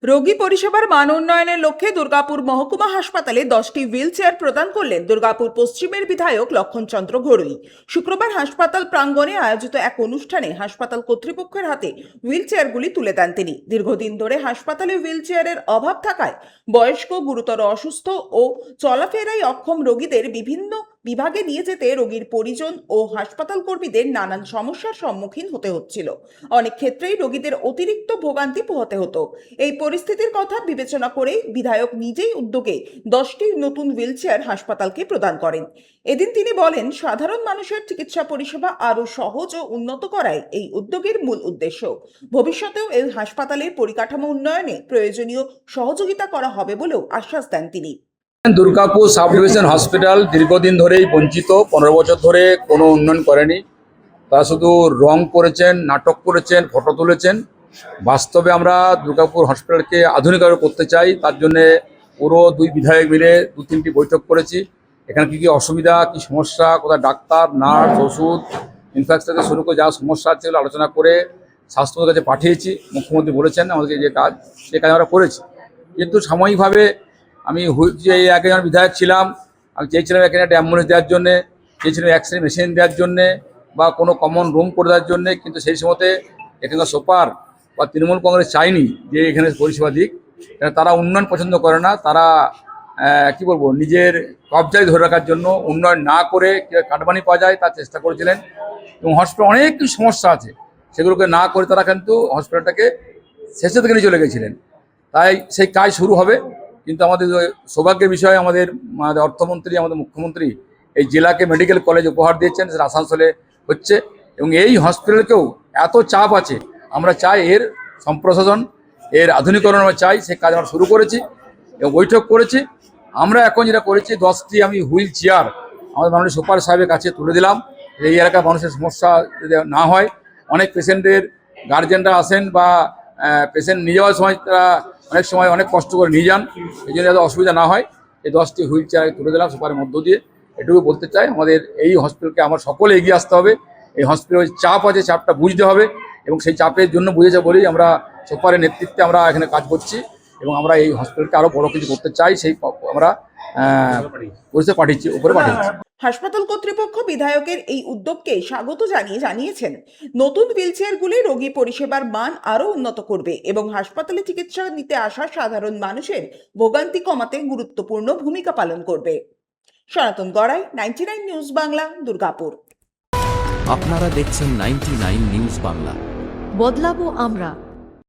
রোগী পরিষেবার মান উন্নয়নের লক্ষ্যে দুর্গাপুর মহকুমা হাসপাতালে 10টি হুইল চেয়ার প্রদান করলেন দুর্গাপুর পশ্চিমের বিধায়ক লক্ষণচন্দ্র ঘড়ুই। শুক্রবার হাসপাতাল প্রাঙ্গণে আয়োজিত এক অনুষ্ঠানে হাসপাতাল কর্তৃপক্ষের হাতে হুইল চেয়ারগুলি তুলে দেন তিনি। দীর্ঘদিন ধরে হাসপাতালে হুইল চেয়ারের অভাব থাকায় বয়স্ক, গুরুতর অসুস্থ ও চলাফেরায় অক্ষম রোগীদের বিভিন্ন বিভাগে নিয়ে যেতে রোগীর পরিজন ও হাসপাতাল কর্মীদের নানান সমস্যার সম্মুখীন হতে হচ্ছিল। অনেক ক্ষেত্রেই রোগীদের অতিরিক্ত ভোগান্তি পোহাতে হতো। এই পরিস্থিতির কথা বিবেচনা করে বিধায়ক নিজেই উদ্যোগে 10টি নতুন হুইল চেয়ার হাসপাতালকে প্রদান করেন। এদিন তিনি বলেন, সাধারণ মানুষের চিকিৎসা পরিষেবা আরও সহজ ও উন্নত করাই এই উদ্যোগের মূল উদ্দেশ্য। ভবিষ্যতেও এই হাসপাতালের পরিকাঠামো উন্নয়নে প্রয়োজনীয় সহযোগিতা করা হবে বলেও আশ্বাস দেন তিনি। দুর্গাপুর সাব ডিভিশন হসপিটাল দীর্ঘদিন ধরেই বঞ্চিত। 15 বছর ধরে কোনো উন্নয়ন করেনি। তারা শুধু রং করেছেন, নাটক করেছেন, ফটো তুলেছেন। বাস্তবে আমরা দুর্গাপুর হসপিটালকে আধুনিকায়ন করতে চাই। তার জন্যে পুরো 2 বিধায়ক মিলে 2-3টি বৈঠক করেছি। এখানে কী কী অসুবিধা, কী সমস্যা, কোথায় ডাক্তার, নার্স, ওষুধ, ইনফ্যাক্ট থেকে শুরু করে যা সমস্যা আছে সেগুলো আলোচনা করে স্বাস্থ্যমন্ত্রীর কাছে পাঠিয়েছি। মুখ্যমন্ত্রী বলেছেন আমাদেরকে যে কাজ, সে কাজ আমরা করেছি। কিন্তু সাময়িকভাবে আমি যে আগে যখন বিধায়ক ছিলাম, আমি চেয়েছিলাম এখানে একটা অ্যাম্বুলেন্স দেওয়ার জন্যে, চেয়েছিলাম এক্সরে মেশিন দেওয়ার জন্যে বা কোনো কমন রুম করে দেওয়ার জন্যে, কিন্তু সেই সময়তে এখানকার সুপার বা তৃণমূল কংগ্রেস চায়নি যে এখানে পরিষেবা দিক। তারা উন্নয়ন পছন্দ করে না। তারা কি বলবো, নিজের কবজায় ধরে রাখার জন্য উন্নয়ন না করে কীভাবে কাটমানি পাওয়া যায় তার চেষ্টা করেছিলেন। এবং হসপিটাল অনেক কিছু সমস্যা আছে, সেগুলোকে না করে তারা কিন্তু হসপিটালটাকে শেষের দিকে নিয়ে চলে গেছিলেন। তাই সেই কাজ শুরু হবে। কিন্তু আমাদের সৌভাগ্যের বিষয়, আমাদের অর্থমন্ত্রী, আমাদের মুখ্যমন্ত্রী এই জেলাকে মেডিকেল কলেজ উপহার দিয়েছেন, সেটা আসানসোলে হচ্ছে। এবং এই হসপিটালকেও এত চাপ আছে, আমরা চাই এর সম্প্রসারণ, এর আধুনিকরণ আমরা চাই। সেই কাজ আমরা শুরু করেছি এবং বৈঠক করেছি। আমরা এখন যেটা করেছি, 10টি আমি হুইল চেয়ার আমাদের মাননীয় সুপার সাহেবের কাছে তুলে দিলাম। এই এলাকার মানুষের সমস্যা যদি না হয়, অনেক পেশেন্টের গার্জেনরা আসেন বা পেশেন্ট নিয়ে যাওয়ার সময় তারা অনেক সময় অনেক কষ্ট করে নিয়ে যান, এই জন্য যাতে অসুবিধা না হয় এই 10টি হুইল চেয়ার তুলে দিলাম সুপারের মধ্য দিয়ে। এটুকু বলতে চাই, আমাদের এই হসপিটালকে আমার সকলে এগিয়ে আসতে হবে। এই হসপিটালে চাপ আছে, চাপটা বুঝতে হবে এবং সেই চাপের জন্য বুঝেছে বলেই আমরা সুপারের নেতৃত্বে আমরা এখানে কাজ করছি এবং আমরা এই হসপিটালকে আরও বড় কিছু করতে চাই। সেই আমরা পরিষেবা পাঠিয়েছি, উপরে পাঠিয়েছি। হাসপাতাল কর্তৃপক্ষ বিধায়কের এই উদ্যোগকে স্বাগত জানিয়েছেন, নতুন হুইলচেয়ারগুলি রোগী পরিষেবার মান আরও উন্নত করবে এবং হাসপাতালে চিকিৎসা নিতে আসা সাধারণ মানুষের ভোগান্তি কমাতে গুরুত্বপূর্ণ ভূমিকা পালন করবে। সনাতন গড়াই, 99 নিউজ বাংলা, দুর্গাপুর। আপনারা দেখছেন 99 নিউজ বাংলা। বদলাবো আমরা।